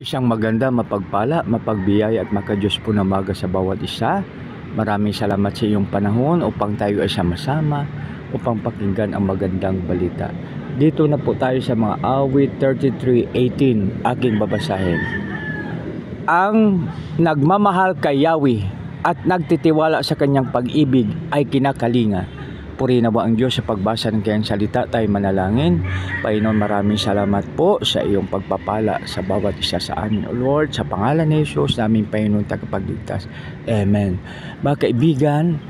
Isang maganda, mapagpala, mapagbiyaya at makadiyos po na umaga sa bawat isa. Maraming salamat sa iyong panahon upang tayo ay sama-sama upang pakinggan ang magandang balita. Dito na po tayo sa mga awit 33:18, aking babasahin. Ang nagmamahal kay Yahweh at nagtitiwala sa kanyang pag-ibig ay kinakalinga. Purihin nawa ang Diyos sa pagbasa ng kanyang salita. Tayo manalangin. Panginoon, maraming salamat po sa iyong pagpapala sa bawat isa sa amin, O Lord. Sa pangalan ni Jesus, naming Panginoon tagapagligtas. Amen. Mga kaibigan,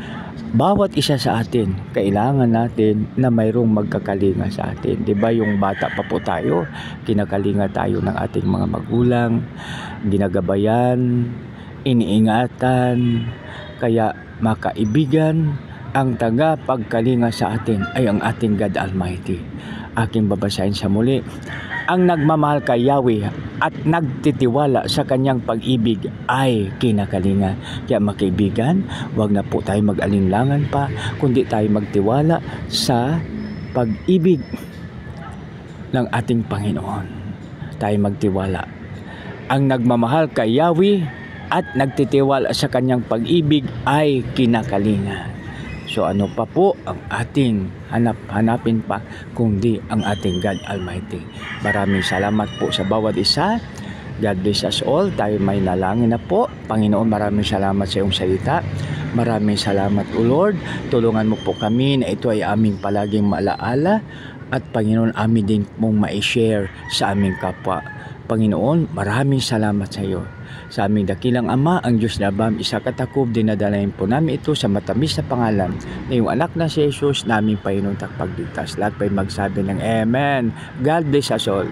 bawat isa sa atin, kailangan natin na mayroong magkakalinga sa atin. Diba yung bata pa po tayo, kinakalinga tayo ng ating mga magulang, ginagabayan, iniingatan. Kaya mga kaibigan, ang tagapagkalinga sa atin ay ang ating God Almighty. Aking babasahin sa muli. Ang nagmamahal kay Yahweh at nagtitiwala sa kanyang pag-ibig ay kinakalinga. Kaya mga kaibigan, huwag na po tayo mag-alinlangan pa, kundi tayo magtiwala sa pag-ibig ng ating Panginoon. Tayo magtiwala. Ang nagmamahal kay Yahweh at nagtitiwala sa kanyang pag-ibig ay kinakalinga. So ano pa po ang ating hanapin pa kundi ang ating God Almighty. Maraming salamat po sa bawat isa. God bless us all. Tayo may nalangin na po. Panginoon, maraming salamat sa iyong salita. Maraming salamat, O Lord. Tulungan mo po kami na ito ay aming palaging maalaala. At Panginoon, amin din mong ma-share sa aming kapwa. Panginoon, maraming salamat sa iyo. Sa aming dakilang Ama, ang Diyos na Abam, isa katakob, dinadalayan po namin ito sa matamis na pangalan na yung anak na si Jesus, naming Panginoon takpagligtas. Lahat pa'y magsabi ng Amen. God bless us all.